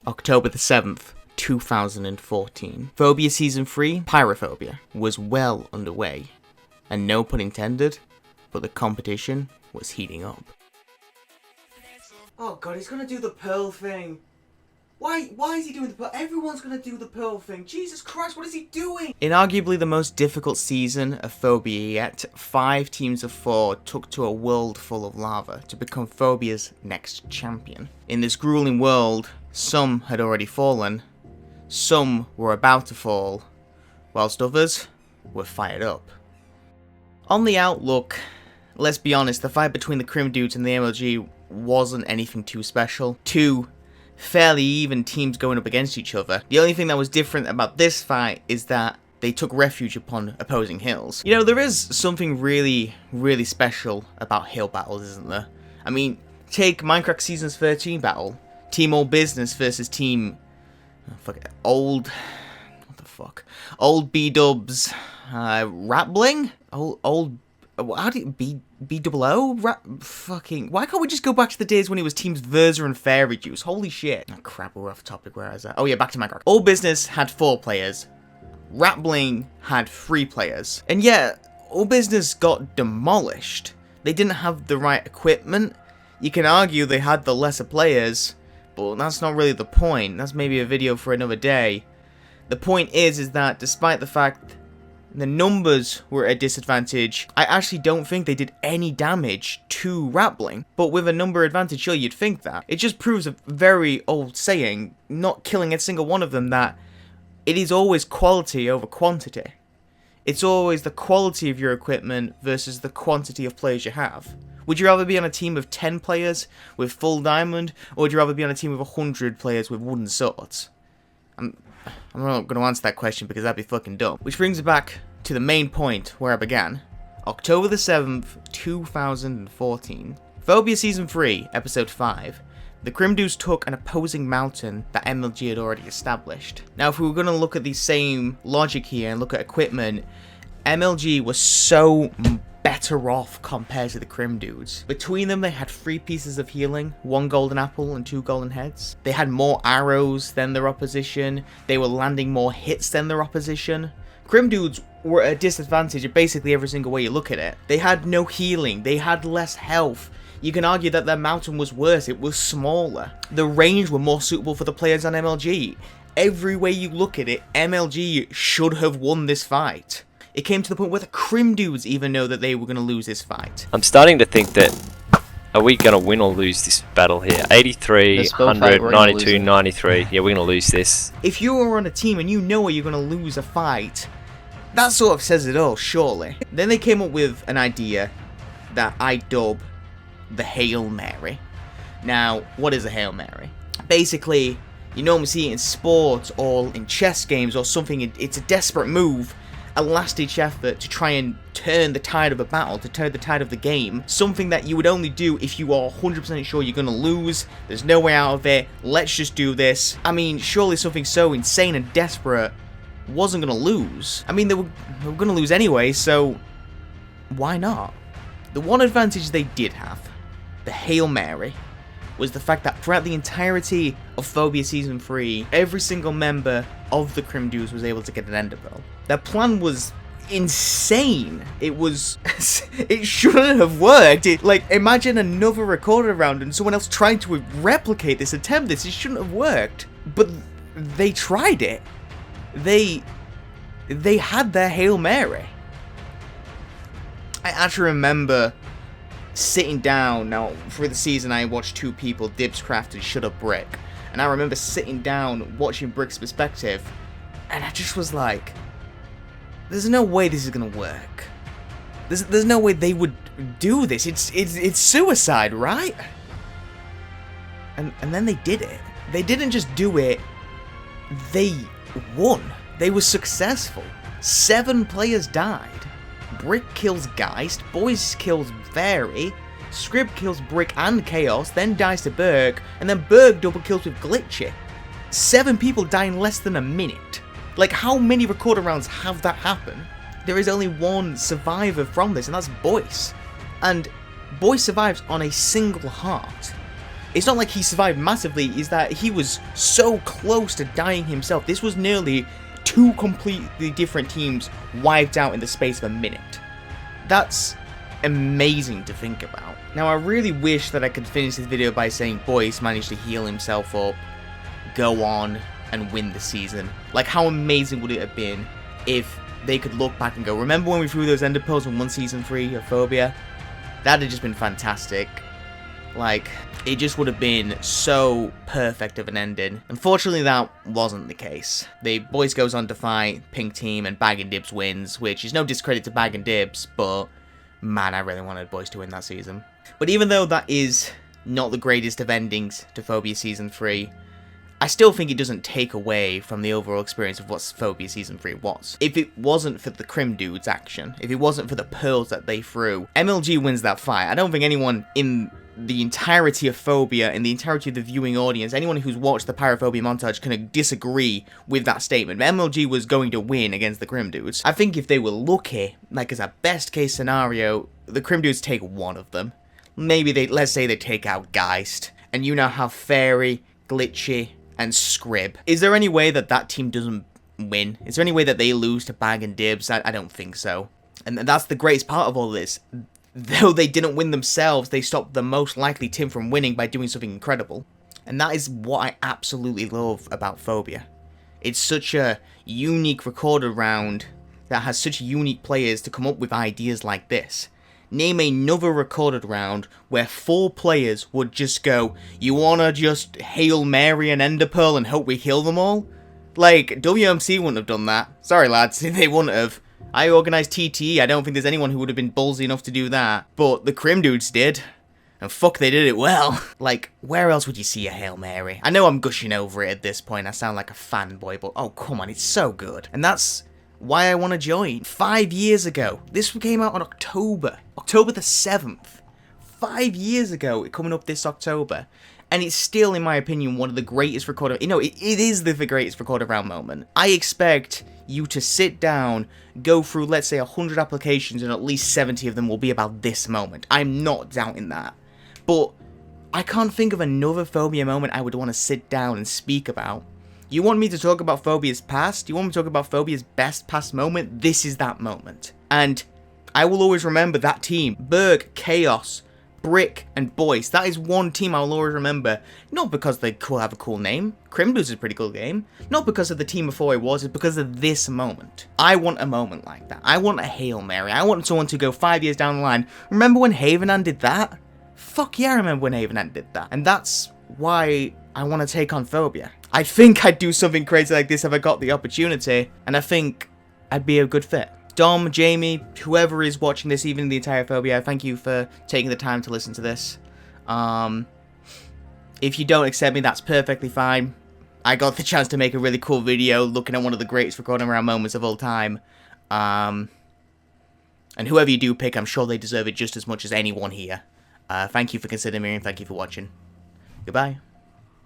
October the 7th, 2014. Phobia Season 3, Pyrophobia, was well underway. And no pun intended, but the competition was heating up. Oh god, he's gonna do the pearl thing. Why is he doing the pearl? Everyone's gonna do the pearl thing. Jesus Christ, what is he doing? In arguably the most difficult season of Phobia yet, 5 teams of 4 took to a world full of lava to become Phobia's next champion. In this grueling world, some had already fallen, some were about to fall, whilst others were fired up. On the outlook, let's be honest, the fight between the Crim Dudes and the MLG wasn't anything too special. 2 fairly even teams going up against each other. The only thing that was different about this fight is that they took refuge upon opposing hills. You know, there is something really, really special about hill battles, isn't there? I mean, take Mindcrcuk Season's 13 battle. Team Old Business versus Team... Old B-Dubs... Rappling? Old... How do you... B-double-O? Fucking... Why can't we just go back to the days when it was Teams Verza and Fairy Juice? Holy shit. Oh crap, we're off topic. Where is that? Oh yeah, back to Mindcrcuk. Old Business had 4 players. Rappling had 3 players. And yeah, Old Business got demolished. They didn't have the right equipment. You can argue they had the lesser players, but that's not really the point. That's maybe a video for another day. The point is that despite the fact the numbers were at a disadvantage, I actually don't think they did any damage to Rappling. But with a number advantage, sure, you'd think that. It just proves a very old saying, not killing a single one of them, that it is always quality over quantity. It's always the quality of your equipment versus the quantity of players you have. Would you rather be on a team of 10 players with full diamond, or would you rather be on a team of 100 players with wooden swords? I'm not going to answer that question because that'd be fucking dumb. Which brings it back to the main point where I began. October the 7th, 2014. Phobia Season 3, Episode 5. The Crimdudes took an opposing mountain that MLG had already established. Now, if we were going to look at the same logic here and look at equipment, MLG was so better off compared to the Crim Dudes. Between them, they had 3 pieces of healing, 1 golden apple and 2 golden heads. They had more arrows than their opposition. They were landing more hits than their opposition. Crim Dudes were at a disadvantage in basically every single way you look at it. They had no healing. They had less health. You can argue that their mountain was worse. It was smaller. The range were more suitable for the players on MLG. Every way you look at it, MLG should have won this fight. It came to the point where the Crim Dudes even know that they were going to lose this fight. I'm starting to think that, are we going to win or lose this battle here? 83, 100, 92, 93. Yeah, we're going to lose this. If you are on a team and you know you're going to lose a fight, that sort of says it all, surely. Then they came up with an idea that I dub the Hail Mary. Now, what is a Hail Mary? Basically, you normally see it in sports or in chess games or something. It's a desperate move, a last-ditch effort to try and turn the tide of a battle, to turn the tide of the game. Something that you would only do if you are 100% sure you're going to lose. There's no way out of it. Let's just do this. I mean, surely something so insane and desperate wasn't going to lose. I mean, they were going to lose anyway, so why not? The one advantage they did have, the Hail Mary, was the fact that throughout the entirety of Phobia Season 3, every single member of the Crim Dudes was able to get an Ender Pearl. Their plan was insane. It was... it shouldn't have worked. Like, imagine another recorded round and someone else trying to replicate this, attempt this. It shouldn't have worked. But they tried it. They had their Hail Mary. I actually remember sitting down. Now, for the season, I watched 2 people, Dibscraft and Shut Up Brick. And I remember sitting down, watching Brick's perspective, and I just was like, there's no way this is gonna work. There's no way they would do this. It's suicide, right? And then they did it. They didn't just do it, they won. They were successful. 7 players died. Brick kills Geist, Boyce kills Fairy, Scrib kills Brick and Khaos, then dies to Berg, and then Berg double kills with Glitchy. 7 people die in less than a minute. Like, how many recorded rounds have that happen? There is only one survivor from this, and that's Boyce. And Boyce survives on a single heart. It's not like he survived massively, is that he was so close to dying himself. This was nearly 2 completely different teams wiped out in the space of a minute. That's amazing to think about. Now, I really wish that I could finish this video by saying Boyce managed to heal himself up, go on, and win the season. Like, how amazing would it have been if they could look back and go, remember when we threw those ender pearls and won season 3 of Phobia? That'd have just been fantastic. Like, it just would have been so perfect of an ending. Unfortunately, that wasn't the case. The Boyce goes on to fight Pink Team, and Bag and Dibs wins, which is no discredit to Bag and Dibs, but man, I really wanted Boyce to win that season. But even though that is not the greatest of endings to Phobia Season 3, I still think it doesn't take away from the overall experience of what Phobia Season 3 was. If it wasn't for the Crim Dudes action, if it wasn't for the pearls that they threw, MLG wins that fight. I don't think anyone in the entirety of Phobia and the entirety of the viewing audience, anyone who's watched the Pyrophobia montage can disagree with that statement. MLG was going to win against the Crim Dudes. I think if they were lucky, like as a best case scenario, the Crim Dudes take one of them. Maybe let's say they take out Geist, and you now have Fairy, Glitchy, and Scrib. Is there any way that that team doesn't win? Is there any way that they lose to Bag and Dibs? I don't think so. And that's the greatest part of all this. Though they didn't win themselves, they stopped the most likely team from winning by doing something incredible. And that is what I absolutely love about Phobia. It's such a unique recorded round that has such unique players to come up with ideas like this. Name another recorded round where 4 players would just go, you wanna just Hail Mary and Ender Pearl and hope we kill them all? Like, WMC wouldn't have done that. Sorry lads, they wouldn't have. I organised TTE, I don't think there's anyone who would have been ballsy enough to do that. But the Crim Dudes did. And fuck, they did it well. Like, where else would you see a Hail Mary? I know I'm gushing over it at this point, I sound like a fanboy, but oh come on, it's so good. And that's why I want to join. 5 years ago, this came out on October the 7th. 5 years ago, coming up this October. And it's still, in my opinion, one of the greatest recorded... You know, it is the greatest recorded round moment. I expect you to sit down, go through, let's say, 100 applications, and at least 70 of them will be about this moment. I'm not doubting that. But I can't think of another Phobia moment I would want to sit down and speak about. You want me to talk about Phobia's past? You want me to talk about Phobia's best past moment? This is that moment. And I will always remember that team. Berg, Khaos, Brick, and Boyce. That is one team I'll always remember. Not because they have a cool name. Crim Dudes is a pretty cool game. Not because of the team before it was. It's because of this moment. I want a moment like that. I want a Hail Mary. I want someone to go 5 years down the line. Remember when Havenan did that? Fuck yeah, I remember when Havenan did that. And that's why I want to take on Phobia. I think I'd do something crazy like this if I got the opportunity. And I think I'd be a good fit. Dom, Jamie, whoever is watching this, even the entire Phobia, thank you for taking the time to listen to this. If you don't accept me, that's perfectly fine. I got the chance to make a really cool video looking at one of the greatest recording round moments of all time. And whoever you do pick, I'm sure they deserve it just as much as anyone here. Thank you for considering me, and thank you for watching. Goodbye.